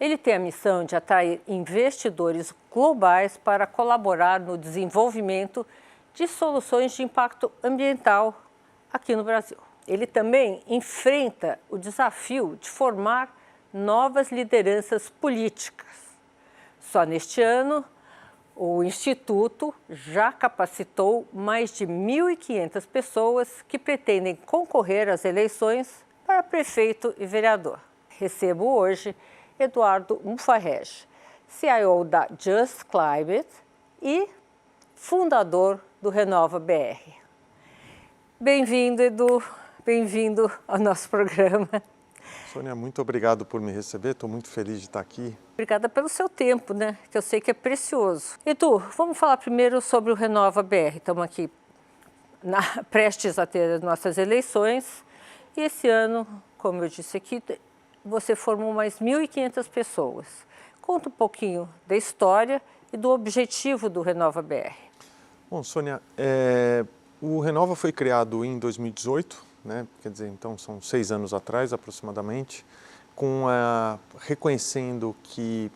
Ele tem a missão de atrair investidores globais para colaborar no desenvolvimento de soluções de impacto ambiental aqui no Brasil. Ele também enfrenta o desafio de formar novas lideranças políticas. Só neste ano, o Instituto já capacitou mais de 1.500 pessoas que pretendem concorrer às eleições para prefeito e vereador. Recebo hoje Eduardo Mufarrege, CIO da Just Climate e fundador do Renova BR. Bem-vindo, Edu. Bem-vindo ao nosso programa. Sônia, muito obrigado por me receber, estou muito feliz de estar aqui. Obrigada pelo seu tempo, né? Que eu sei que é precioso. Edu, vamos falar primeiro sobre o Renova BR. Estamos aqui prestes a ter as nossas eleições e esse ano, como eu disse aqui, você formou mais 1.500 pessoas. Conta um pouquinho da história e do objetivo do Renova BR. Bom, Sônia, o Renova foi criado em 2018, né? Quer dizer, então são 6 anos atrás aproximadamente, reconhecendo que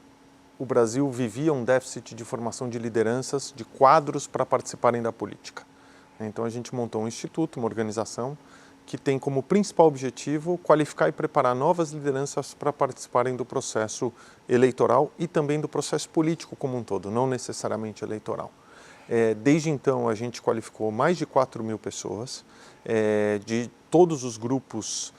o Brasil vivia um déficit de formação de lideranças, de quadros para participarem da política. Então a gente montou um instituto, uma organização, que tem como principal objetivo qualificar e preparar novas lideranças para participarem do processo eleitoral e também do processo político como um todo, não necessariamente eleitoral. Desde então a gente qualificou mais de 4.000 pessoas de todos os grupos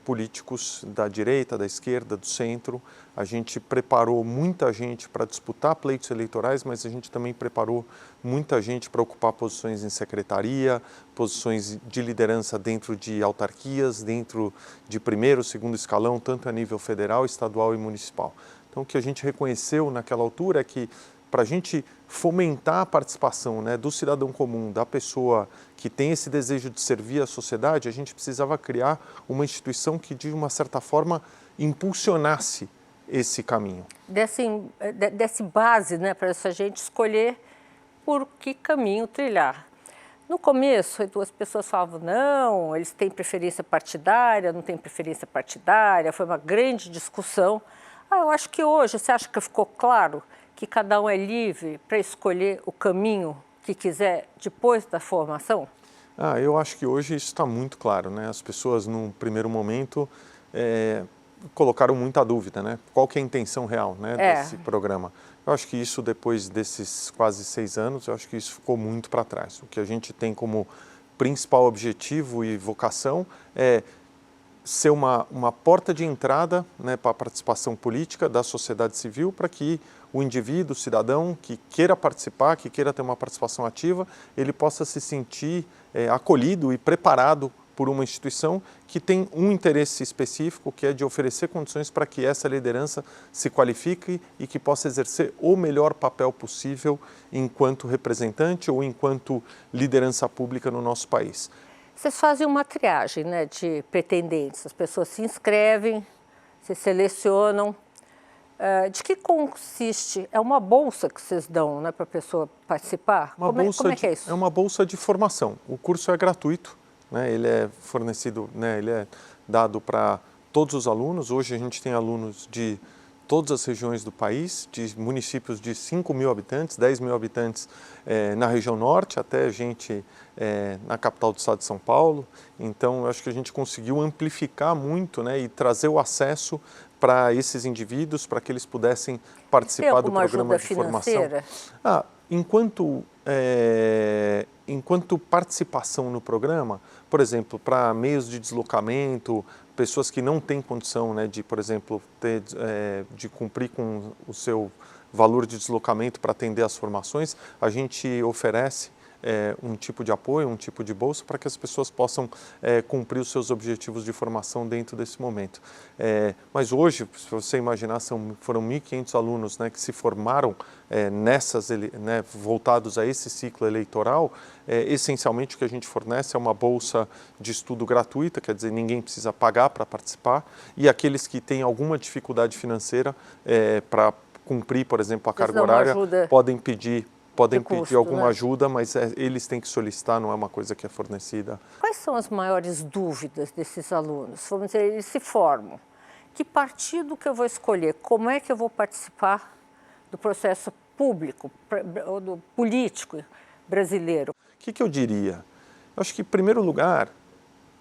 políticos da direita, da esquerda, do centro. A gente preparou muita gente para disputar pleitos eleitorais, mas a gente também preparou muita gente para ocupar posições em secretaria, posições de liderança dentro de autarquias, dentro de primeiro, segundo escalão, tanto a nível federal, estadual e municipal. Então o que a gente reconheceu naquela altura é que para a gente fomentar a participação, né, do cidadão comum, da pessoa que tem esse desejo de servir a sociedade, a gente precisava criar uma instituição que, de uma certa forma, impulsionasse esse caminho. Desse base, né, para essa gente escolher por que caminho trilhar. No começo, as pessoas falavam, não, eles têm preferência partidária, não têm preferência partidária, foi uma grande discussão. Eu acho que hoje, você acha que ficou claro que cada um é livre para escolher o caminho que quiser depois da formação? Eu acho que hoje isso está muito claro, né? As pessoas, num primeiro momento, colocaram muita dúvida, né? Qual que é a intenção real, né, desse programa? Eu acho que isso, depois desses quase 6 anos, eu acho que isso ficou muito para trás. O que a gente tem como principal objetivo e vocação é ser uma porta de entrada, né, para a participação política da sociedade civil, para que o indivíduo, o cidadão que queira participar, que queira ter uma participação ativa, ele possa se sentir acolhido e preparado por uma instituição que tem um interesse específico, que é de oferecer condições para que essa liderança se qualifique e que possa exercer o melhor papel possível enquanto representante ou enquanto liderança pública no nosso país. Vocês fazem uma triagem, né, de pretendentes, as pessoas se inscrevem, se selecionam. De que consiste? É uma bolsa que vocês dão, né, para a pessoa participar? Como é que é isso? É uma bolsa de formação. O curso é gratuito, né, ele é fornecido, né, ele é dado para todos os alunos. Hoje a gente tem alunos de todas as regiões do país, de municípios de 5.000 habitantes, 10.000 habitantes na região norte, até gente na capital do estado de São Paulo. Então, eu acho que a gente conseguiu amplificar muito, né, e trazer o acesso para esses indivíduos, para que eles pudessem participar do programa de formação. Enquanto participação no programa, por exemplo, para meios de deslocamento, pessoas que não têm condição, né, de, por exemplo, de cumprir com o seu valor de deslocamento para atender às formações, a gente oferece um tipo de apoio, um tipo de bolsa para que as pessoas possam cumprir os seus objetivos de formação dentro desse momento. Mas hoje, se você imaginar, foram 1.500 alunos, né, que se formaram voltados a esse ciclo eleitoral. Essencialmente o que a gente fornece é uma bolsa de estudo gratuita, quer dizer, ninguém precisa pagar para participar, e aqueles que têm alguma dificuldade financeira para cumprir, por exemplo, a carga horária, podem pedir alguma ajuda, mas eles têm que solicitar, não é uma coisa que é fornecida. Quais são as maiores dúvidas desses alunos? Vamos dizer, eles se formam. Que partido que eu vou escolher? Como é que eu vou participar do processo público, ou do político brasileiro? O que eu diria? Eu acho que, em primeiro lugar,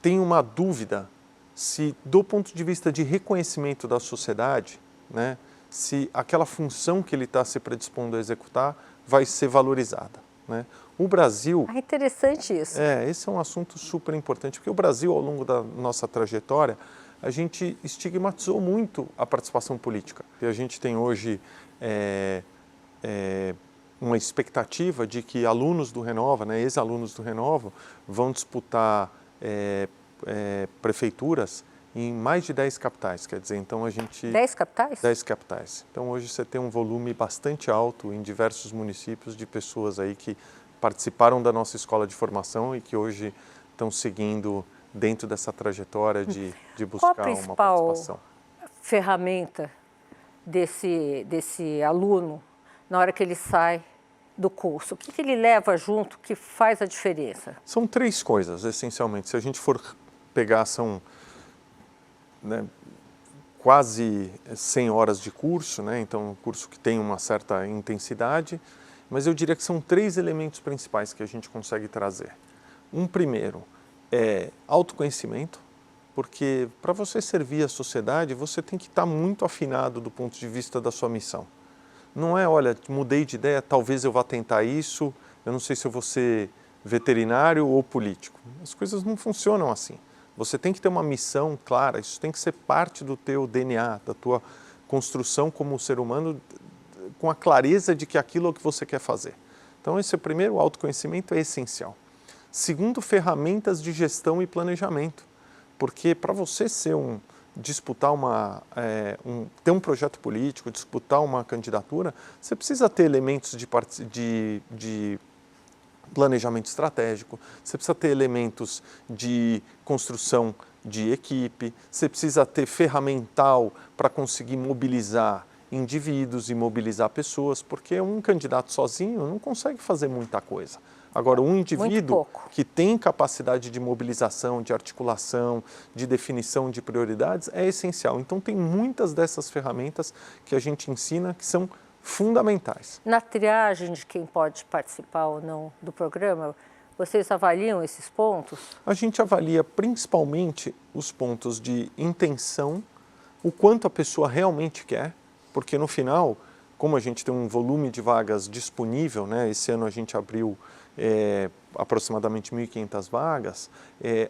tem uma dúvida se, do ponto de vista de reconhecimento da sociedade, né, se aquela função que ele está se predispondo a executar vai ser valorizada, né? O Brasil... É interessante isso. Esse é um assunto super importante, porque o Brasil, ao longo da nossa trajetória, a gente estigmatizou muito a participação política. E a gente tem hoje uma expectativa de que alunos do Renova, né, ex-alunos do Renova, vão disputar prefeituras em mais de 10 capitais. Quer dizer, então a gente... 10 capitais? 10 capitais. Então hoje você tem um volume bastante alto em diversos municípios de pessoas aí que participaram da nossa escola de formação e que hoje estão seguindo dentro dessa trajetória de buscar uma participação. Qual a principal ferramenta desse aluno na hora que ele sai do curso? O que ele leva junto que faz a diferença? São 3 coisas, essencialmente. Se a gente for pegar, são, né, quase 100 horas de curso, né? Então um curso que tem uma certa intensidade, mas eu diria que são 3 elementos principais que a gente consegue trazer. Um primeiro é autoconhecimento, porque para você servir a sociedade, você tem que estar muito afinado do ponto de vista da sua missão. Não é, olha, mudei de ideia, talvez eu vá tentar isso, eu não sei se eu vou ser veterinário ou político. As coisas não funcionam assim. Você tem que ter uma missão clara, isso tem que ser parte do teu DNA, da tua construção como ser humano, com a clareza de que aquilo é o que você quer fazer. Então esse primeiro, o autoconhecimento é essencial. Segundo, ferramentas de gestão e planejamento, porque para você ser disputar ter um projeto político, disputar uma candidatura, você precisa ter elementos de planejamento estratégico, você precisa ter elementos de construção de equipe, você precisa ter ferramental para conseguir mobilizar indivíduos e mobilizar pessoas, porque um candidato sozinho não consegue fazer muita coisa. Agora, um indivíduo que tem capacidade de mobilização, de articulação, de definição de prioridades é essencial. Então, tem muitas dessas ferramentas que a gente ensina que são fundamentais. Na triagem de quem pode participar ou não do programa, vocês avaliam esses pontos? A gente avalia principalmente os pontos de intenção, o quanto a pessoa realmente quer, porque no final, como a gente tem um volume de vagas disponível, né, esse ano a gente abriu aproximadamente 1.500 vagas,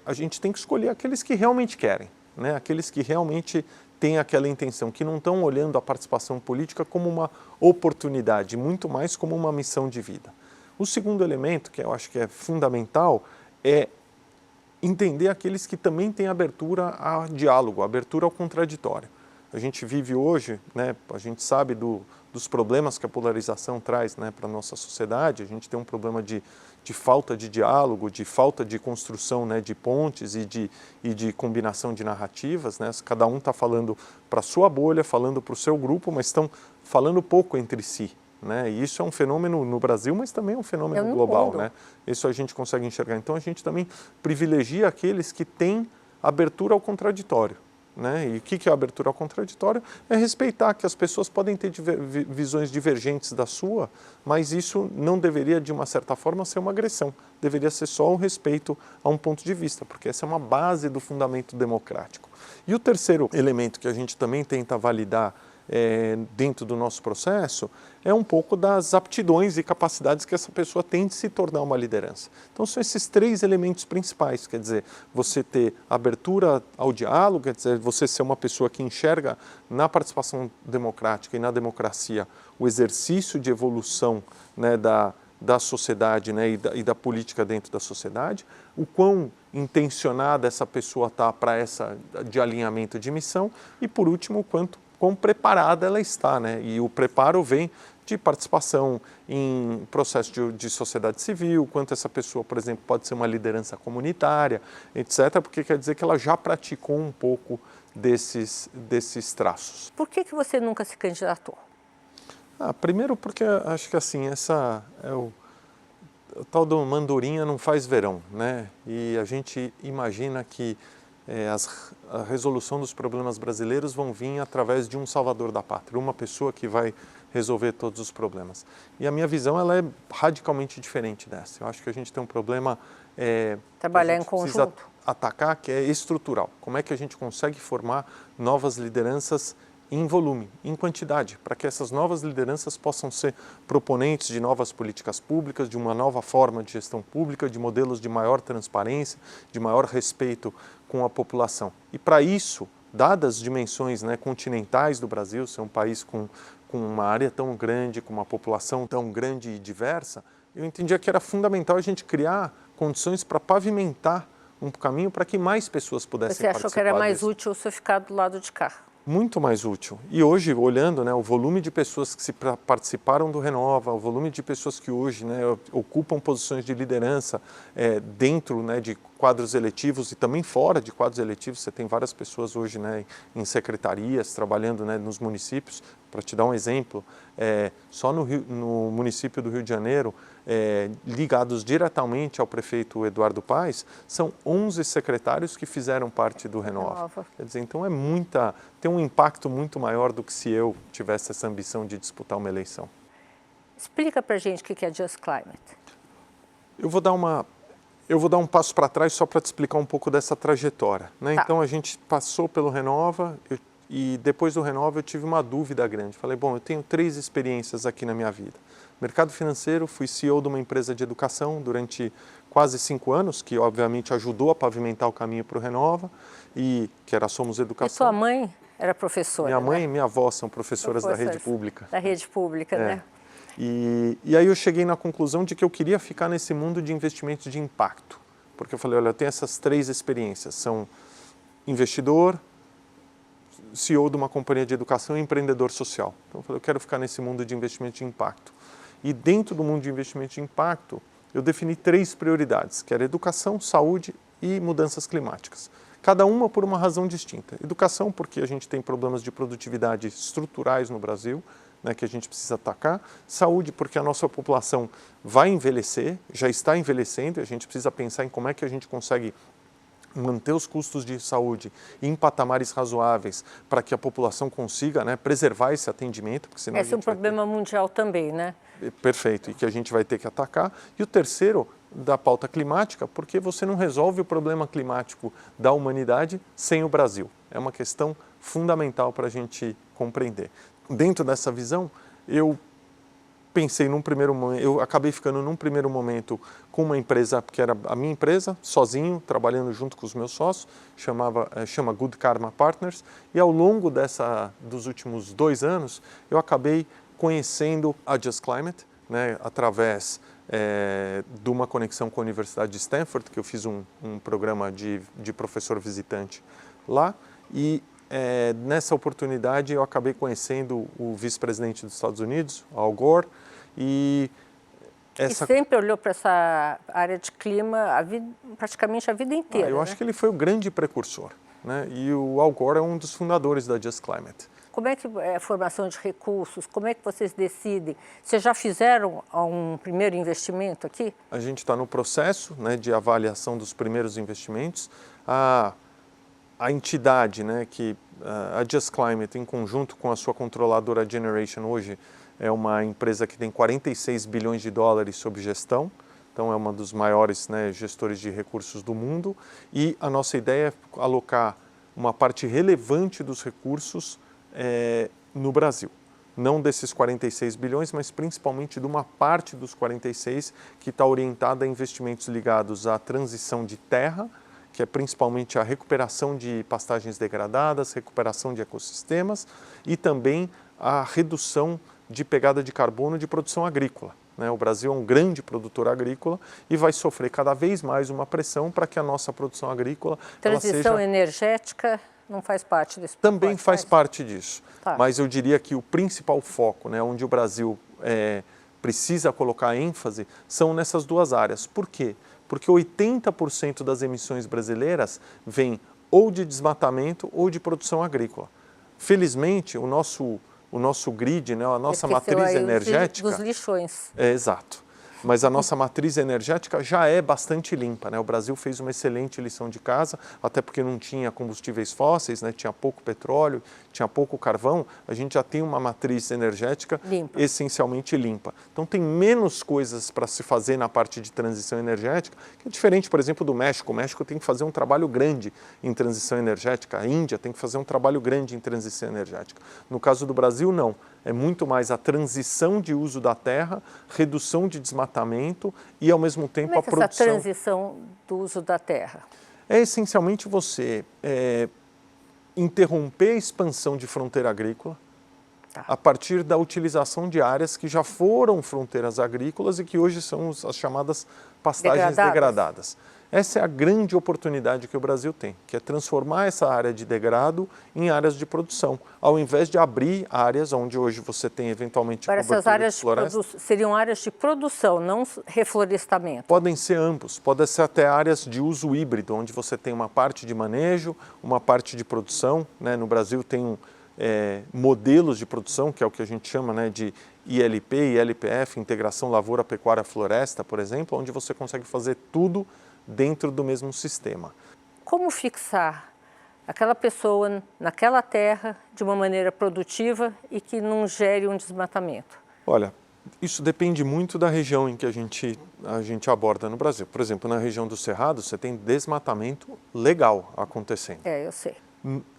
a gente tem que escolher aqueles que realmente querem, né, aqueles que realmente têm aquela intenção, que não estão olhando a participação política como uma oportunidade, muito mais como uma missão de vida. O segundo elemento, que eu acho que é fundamental, é entender aqueles que também têm abertura a diálogo, abertura ao contraditório. A gente vive hoje, né, a gente sabe dos problemas que a polarização traz, né, para a nossa sociedade. A gente tem um problema de falta de diálogo, de falta de construção, né, de pontes e de combinação de narrativas, né? Cada um está falando para a sua bolha, falando para o seu grupo, mas estão falando pouco entre si, né? E isso é um fenômeno no Brasil, mas também é um fenômeno global, né? Isso a gente consegue enxergar. Então a gente também privilegia aqueles que têm abertura ao contraditório. Né? E o que é a abertura ao contraditório? É respeitar que as pessoas podem ter visões divergentes da sua, mas isso não deveria, de uma certa forma, ser uma agressão. Deveria ser só o respeito a um ponto de vista, porque essa é uma base do fundamento democrático. E o terceiro elemento que a gente também tenta validar dentro do nosso processo é um pouco das aptidões e capacidades que essa pessoa tem de se tornar uma liderança. Então são esses 3 elementos principais, quer dizer, você ter abertura ao diálogo, quer dizer, você ser uma pessoa que enxerga na participação democrática e na democracia o exercício de evolução, né, da sociedade, né, e da política dentro da sociedade, o quão intencionada essa pessoa está para essa de alinhamento de missão e, por último, quão preparada ela está, né? E o preparo vem de participação em processo de sociedade civil, quanto essa pessoa, por exemplo, pode ser uma liderança comunitária, etc., porque quer dizer que ela já praticou um pouco desses traços. Por que você nunca se candidatou? Primeiro porque acho que assim, o tal do mandorinha não faz verão, né? E a gente imagina que a resolução dos problemas brasileiros vão vir através de um salvador da pátria, uma pessoa que vai resolver todos os problemas. E a minha visão ela é radicalmente diferente dessa. Eu acho que a gente tem um problema trabalhar em precisa conjunto, atacar, que é estrutural. Como é que a gente consegue formar novas lideranças em volume, em quantidade, para que essas novas lideranças possam ser proponentes de novas políticas públicas, de uma nova forma de gestão pública, de modelos de maior transparência, de maior respeito com a população. E para isso, dadas as dimensões, né, continentais do Brasil, ser um país com uma área tão grande, com uma população tão grande e diversa, eu entendia que era fundamental a gente criar condições para pavimentar um caminho para que mais pessoas pudessem participar. Você achou que era mais disso. útil você ficar do lado de cá? Muito mais útil. E hoje, olhando, né, o volume de pessoas que participaram do Renova, o volume de pessoas que hoje, né, ocupam posições de liderança dentro, né, de quadros eletivos e também fora de quadros eletivos, você tem várias pessoas hoje, né, em secretarias, trabalhando, né, nos municípios. Para te dar um exemplo, só no município do Rio de Janeiro, ligados diretamente ao prefeito Eduardo Paes, são 11 secretários que fizeram parte do Renova. Quer dizer, então tem um impacto muito maior do que se eu tivesse essa ambição de disputar uma eleição. Explica para a gente o que é Just Climate. Eu vou dar um passo para trás só para te explicar um pouco dessa trajetória, né? Tá. Então a gente passou pelo Renova e depois do Renova eu tive uma dúvida grande. Falei, bom, eu tenho 3 experiências aqui na minha vida. Mercado financeiro, fui CEO de uma empresa de educação durante quase 5 anos, que obviamente ajudou a pavimentar o caminho para o Renova, que era Somos Educação. E sua mãe era professora? Minha mãe né? e minha avó são professoras da rede pública. Da rede pública, né? E aí eu cheguei na conclusão de que eu queria ficar nesse mundo de investimentos de impacto. Porque eu falei, olha, eu tenho essas 3 experiências, são investidor, CEO de uma companhia de educação e empreendedor social. Então eu falei, eu quero ficar nesse mundo de investimento de impacto. E dentro do mundo de investimento de impacto, eu defini 3 prioridades, que era educação, saúde e mudanças climáticas. Cada uma por uma razão distinta. Educação, porque a gente tem problemas de produtividade estruturais no Brasil, né, que a gente precisa atacar. Saúde, porque a nossa população vai envelhecer, já está envelhecendo, e a gente precisa pensar em como é que a gente consegue manter os custos de saúde em patamares razoáveis para que a população consiga, né, preservar esse atendimento. Porque senão Esse é um problema mundial também, né? Perfeito, e que a gente vai ter que atacar. E o terceiro, da pauta climática, porque você não resolve o problema climático da humanidade sem o Brasil. É uma questão fundamental para a gente compreender. Dentro dessa visão, eu pensei num primeiro momento, eu acabei ficando num primeiro momento com uma empresa que era a minha empresa, sozinho, trabalhando junto com os meus sócios, chama Good Karma Partners, e ao longo dos últimos 2 anos, eu acabei conhecendo a Just Climate, né, através de uma conexão com a Universidade de Stanford, que eu fiz um programa de professor visitante lá, e nessa oportunidade eu acabei conhecendo o vice-presidente dos Estados Unidos, Al Gore, e sempre olhou para essa área de clima praticamente a vida inteira. Eu acho que ele foi o grande precursor, né? E o Al Gore é um dos fundadores da Just Climate. Como é que é a formação de recursos? Como é que vocês decidem? Vocês já fizeram um primeiro investimento aqui? A gente está no processo, né, de avaliação dos primeiros investimentos. A entidade, né, que a Just Climate, em conjunto com a sua controladora Generation, hoje é uma empresa que tem 46 bilhões de dólares sob gestão. Então é uma dos maiores, né, gestores de recursos do mundo. E a nossa ideia é alocar uma parte relevante dos recursos no Brasil. Não desses 46 bilhões, mas principalmente de uma parte dos 46 que está orientada a investimentos ligados à transição de terra, que é principalmente a recuperação de pastagens degradadas, recuperação de ecossistemas e também a redução de pegada de carbono de produção agrícola. O Brasil é um grande produtor agrícola e vai sofrer cada vez mais uma pressão para que a nossa produção agrícola Transição energética não faz parte desse pacote? Também faz parte disso, tá. Mas eu diria que o principal foco, né, onde o Brasil precisa colocar ênfase, são nessas 2 áreas. Por quê? Porque 80% das emissões brasileiras vêm ou de desmatamento ou de produção agrícola. Felizmente, o nosso grid, né, a nossa matriz energética... Dos lixões. Exato. mas a nossa matriz energética já é bastante limpa, né? O Brasil fez uma excelente lição de casa, até porque não tinha combustíveis fósseis, né? Tinha pouco petróleo, tinha pouco carvão, a gente já tem uma matriz energética essencialmente limpa. Então tem menos coisas para se fazer na parte de transição energética, que é diferente, por exemplo, do México. O México tem que fazer um trabalho grande em transição energética, a Índia tem que fazer um trabalho grande em transição energética. No caso do Brasil, não. É muito mais a transição de uso da terra, redução de desmatamento e, ao mesmo tempo, a produção. Essa transição do uso da terra? É essencialmente você interromper a expansão de fronteira agrícola a partir da utilização de áreas que já foram fronteiras agrícolas e que hoje são as chamadas pastagens degradadas. Essa é a grande oportunidade que o Brasil tem, que é transformar essa área de degrado em áreas de produção, ao invés de abrir áreas onde hoje você tem eventualmente cobertura essas áreas de floresta. Seriam áreas de produção, não reflorestamento? Podem ser ambos, podem ser até áreas de uso híbrido, onde você tem uma parte de manejo, uma parte de produção, né? No Brasil tem modelos de produção, que é o que a gente chama, né, de ILP, ILPF, Integração Lavoura, Pecuária, Floresta, por exemplo, onde você consegue fazer tudo dentro do mesmo sistema. Como fixar aquela pessoa naquela terra de uma maneira produtiva e que não gere um desmatamento? Olha, isso depende muito da região em que a gente aborda no Brasil. Por exemplo, na região do Cerrado, você tem desmatamento legal acontecendo. Eu sei.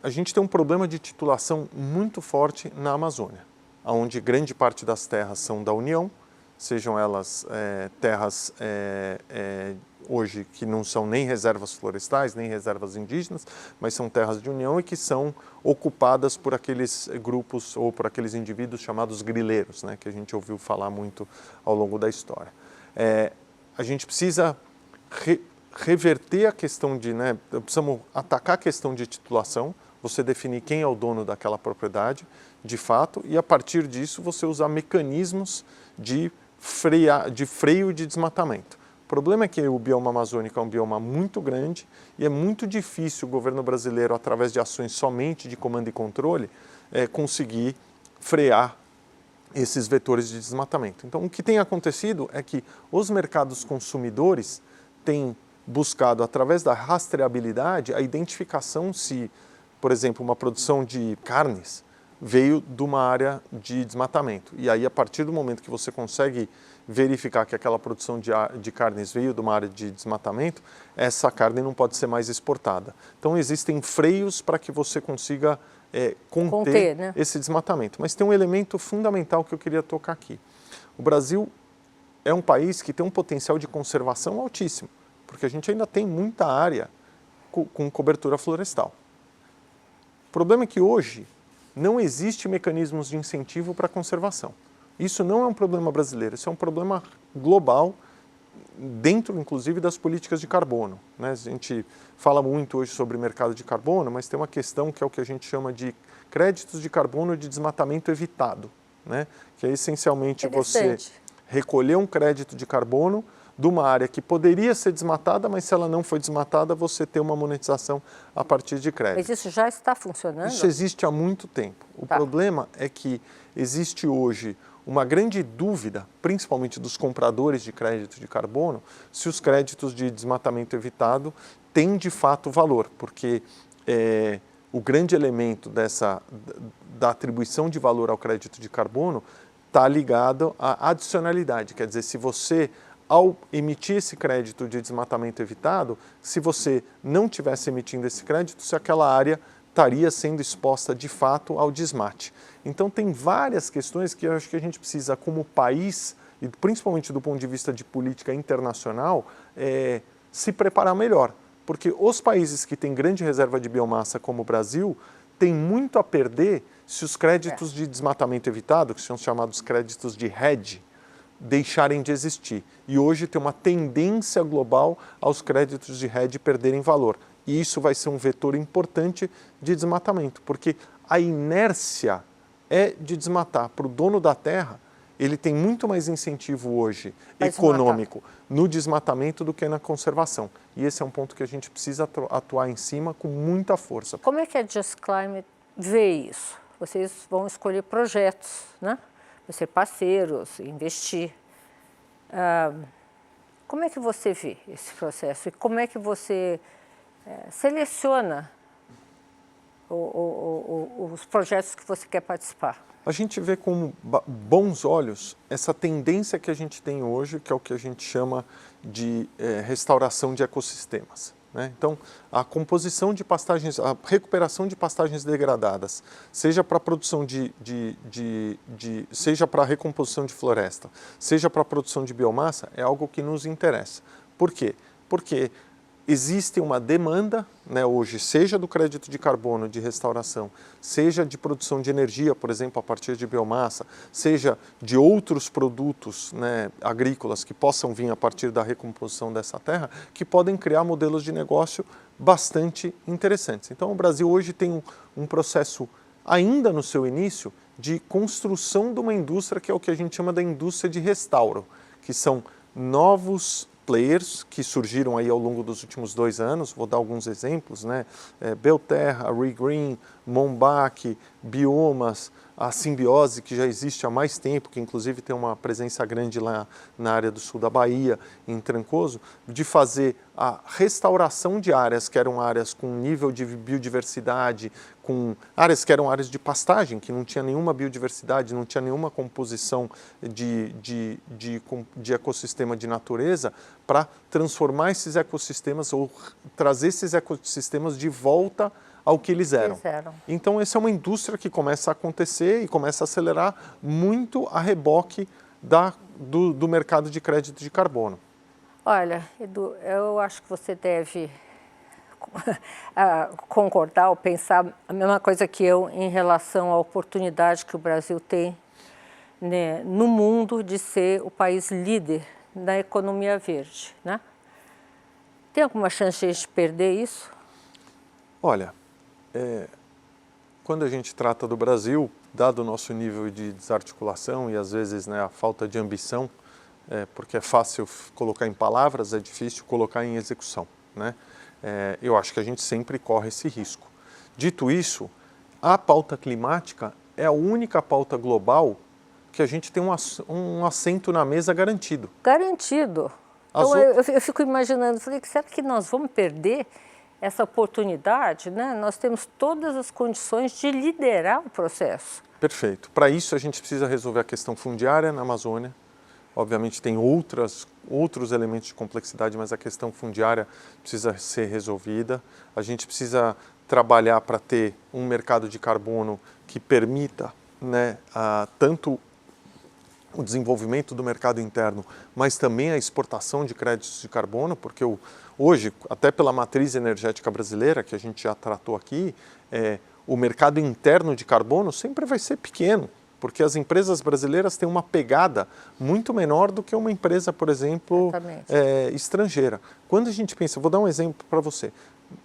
A gente tem um problema de titulação muito forte na Amazônia, onde grande parte das terras são da União, sejam elas terras hoje que não são nem reservas florestais, nem reservas indígenas, mas são terras de União e que são ocupadas por aqueles grupos ou por aqueles indivíduos chamados grileiros, né, que a gente ouviu falar muito ao longo da história. A gente precisa reverter a questão de, precisamos atacar a questão de titulação, você definir quem é o dono daquela propriedade, de fato, e a partir disso você usar mecanismos de freio de desmatamento. O problema é que o bioma amazônico é um bioma muito grande e é muito difícil o governo brasileiro, através de ações somente de comando e controle, conseguir frear esses vetores de desmatamento. Então, o que tem acontecido é que os mercados consumidores têm buscado, através da rastreabilidade, a identificação se, por exemplo, uma produção de carnes veio de uma área de desmatamento. E aí, a partir do momento que você consegue verificar que aquela produção de carnes veio de uma área de desmatamento, essa carne não pode ser mais exportada. Então, existem freios para que você consiga conter né? esse desmatamento. Mas tem um elemento fundamental que eu queria tocar aqui. O Brasil é um país que tem um potencial de conservação altíssimo, porque a gente ainda tem muita área com cobertura florestal. O problema é que hoje não existe mecanismos de incentivo para a conservação. Isso não é um problema brasileiro, isso é um problema global, dentro inclusive das políticas de carbono, né? A gente fala muito hoje sobre mercado de carbono, mas tem uma questão que é o que a gente chama de créditos de carbono de desmatamento evitado, né? Que é essencialmente você recolher um crédito de carbono de uma área que poderia ser desmatada, mas se ela não foi desmatada, você tem uma monetização a partir de crédito. Mas isso já está funcionando? Isso existe há muito tempo. O problema é que existe hoje uma grande dúvida, principalmente dos compradores de crédito de carbono, se os créditos de desmatamento evitado têm de fato valor, porque o grande elemento da atribuição de valor ao crédito de carbono está ligado à adicionalidade, quer dizer, se você, ao emitir esse crédito de desmatamento evitado, se você não tivesse emitindo esse crédito, se aquela área estaria sendo exposta de fato ao desmate. Então tem várias questões que eu acho que a gente precisa, como país, e principalmente do ponto de vista de política internacional, se preparar melhor. Porque os países que têm grande reserva de biomassa, como o Brasil, têm muito a perder se os créditos de desmatamento evitado, que são chamados créditos de hedge, deixarem de existir. E hoje tem uma tendência global aos créditos de hedge perderem valor. E isso vai ser um vetor importante de desmatamento, porque a inércia é de desmatar. Para o dono da terra, ele tem muito mais incentivo hoje econômico no desmatamento do que na conservação. E esse é um ponto que a gente precisa atuar em cima com muita força. Como é que a Just Climate vê isso? Vocês vão escolher projetos, né? Vão ser parceiros, investir. Como é que você vê esse processo e como é que você seleciona os projetos que você quer participar? A gente vê com bons olhos essa tendência que a gente tem hoje, que é o que a gente chama de restauração de ecossistemas, né? Então, a composição de pastagens, a recuperação de pastagens degradadas, seja para a produção seja para a recomposição de floresta, seja para a produção de biomassa, é algo que nos interessa. Por quê? Porque existe uma demanda, né, hoje, seja do crédito de carbono de restauração, seja de produção de energia, por exemplo, a partir de biomassa, seja de outros produtos, né, agrícolas que possam vir a partir da recomposição dessa terra, que podem criar modelos de negócio bastante interessantes. Então, o Brasil hoje tem um processo, ainda no seu início, de construção de uma indústria que é o que a gente chama da indústria de restauro, que são novos players que surgiram aí ao longo dos últimos 2 anos, vou dar alguns exemplos, né? Belterra, Regreen, Mombac, Biomas, a Simbiose, que já existe há mais tempo, que inclusive tem uma presença grande lá na área do sul da Bahia, em Trancoso, de fazer a restauração de áreas que eram áreas com nível de biodiversidade, com áreas que eram áreas de pastagem, que não tinha nenhuma biodiversidade, não tinha nenhuma composição de ecossistema de natureza, para transformar esses ecossistemas ou trazer esses ecossistemas de volta ao que eles eram. Então, essa é uma indústria que começa a acontecer e começa a acelerar muito a reboque do mercado de crédito de carbono. Olha, Edu, eu acho que você deve concordar ou pensar a mesma coisa que eu em relação à oportunidade que o Brasil tem, né, no mundo de ser o país líder na economia verde, né? Tem alguma chance de a gente perder isso? Olha, quando a gente trata do Brasil, dado o nosso nível de desarticulação e às vezes, né, a falta de ambição, porque é fácil colocar em palavras, é difícil colocar em execução, né? Eu acho que a gente sempre corre esse risco. Dito isso, a pauta climática é a única pauta global que a gente tem um assento na mesa garantido. Garantido. Então, eu fico imaginando, falei, será que nós vamos perder essa oportunidade, né? Nós temos todas as condições de liderar o processo. Perfeito. Para isso, a gente precisa resolver a questão fundiária na Amazônia. Obviamente, tem outros elementos de complexidade, mas a questão fundiária precisa ser resolvida. A gente precisa trabalhar para ter um mercado de carbono que permita, né, tanto o desenvolvimento do mercado interno, mas também a exportação de créditos de carbono, porque hoje, até pela matriz energética brasileira, que a gente já tratou aqui, o mercado interno de carbono sempre vai ser pequeno, porque as empresas brasileiras têm uma pegada muito menor do que uma empresa, por exemplo, estrangeira. Quando a gente pensa, vou dar um exemplo para você,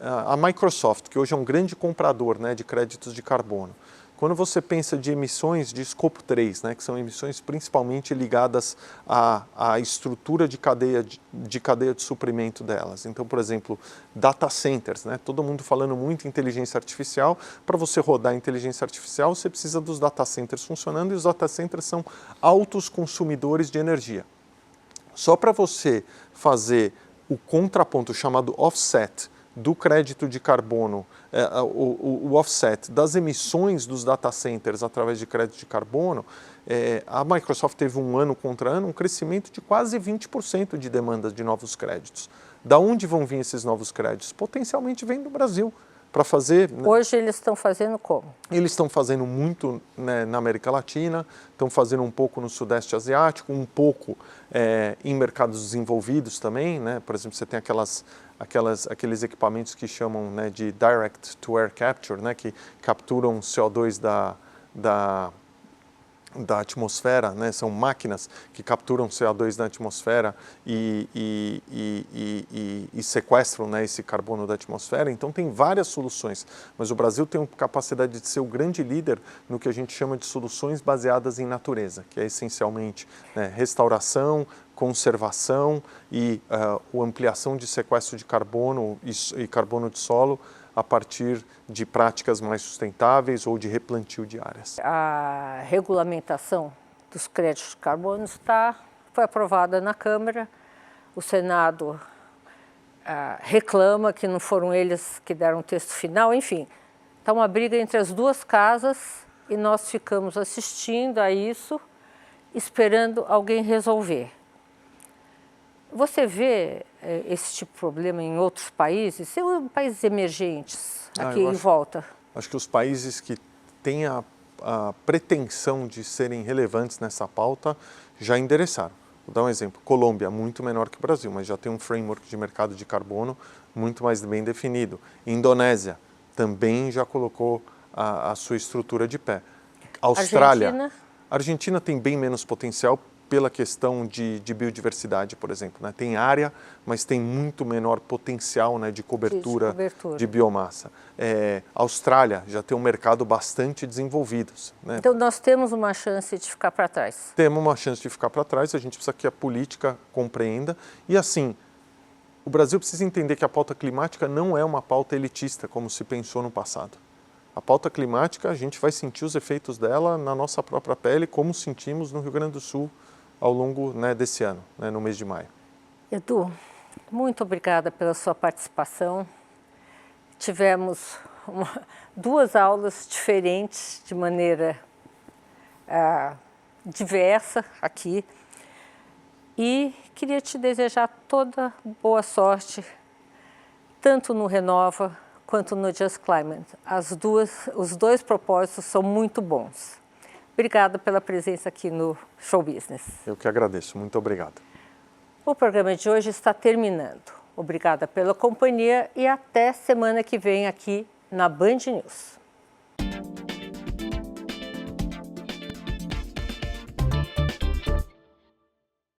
a Microsoft, que hoje é um grande comprador, né, de créditos de carbono, quando você pensa de emissões de escopo 3, né, que são emissões principalmente ligadas à estrutura de cadeia de suprimento delas. Então, por exemplo, data centers, né, todo mundo falando muito em inteligência artificial. Para você rodar inteligência artificial, você precisa dos data centers funcionando, e os data centers são altos consumidores de energia. Só para você fazer o contraponto chamado offset do crédito de carbono, o offset das emissões dos data centers através de crédito de carbono, a Microsoft teve ano contra ano um crescimento de quase 20% de demanda de novos créditos. Da onde vão vir esses novos créditos? Potencialmente vem do Brasil. Para fazer... Hoje eles estão fazendo como? Eles estão fazendo muito, né, na América Latina, estão fazendo um pouco no Sudeste Asiático, um pouco em mercados desenvolvidos também, né? Por exemplo, você tem aqueles equipamentos que chamam, né, de Direct to Air Capture, né, que capturam CO2 da atmosfera, né? São máquinas que capturam CO2 da atmosfera e sequestram, né, esse carbono da atmosfera. Então tem várias soluções, mas o Brasil tem a capacidade de ser o grande líder no que a gente chama de soluções baseadas em natureza, que é essencialmente, né, restauração, conservação e ampliação de sequestro de carbono e carbono de solo a partir de práticas mais sustentáveis ou de replantio de áreas. A regulamentação dos créditos de carbono está foi aprovada na Câmara, o Senado reclama que não foram eles que deram o texto final, enfim. Está uma briga entre as duas casas e nós ficamos assistindo a isso, esperando alguém resolver. Você vê esse tipo de problema em outros países, em países emergentes, aqui em volta? Acho que os países que têm a pretensão de serem relevantes nessa pauta já endereçaram. Vou dar um exemplo. Colômbia, muito menor que o Brasil, mas já tem um framework de mercado de carbono muito mais bem definido. Indonésia também já colocou a sua estrutura de pé. Austrália. Argentina tem bem menos potencial pela questão de biodiversidade, por exemplo. Né? Tem área, mas tem muito menor potencial, né, de cobertura de biomassa. Austrália já tem um mercado bastante desenvolvido. Né? Então nós temos uma chance de ficar para trás. Temos uma chance de ficar para trás, a gente precisa que a política compreenda. E assim, o Brasil precisa entender que a pauta climática não é uma pauta elitista, como se pensou no passado. A pauta climática, a gente vai sentir os efeitos dela na nossa própria pele, como sentimos no Rio Grande do Sul ao longo, né, desse ano, né, no mês de maio. Edu, muito obrigada pela sua participação. Tivemos duas aulas diferentes, de maneira diversa aqui. E queria te desejar toda boa sorte, tanto no Renova quanto no Just Climate. Os dois propósitos são muito bons. Obrigada pela presença aqui no Show Business. Eu que agradeço. Muito obrigado. O programa de hoje está terminando. Obrigada pela companhia e até semana que vem aqui na Band News.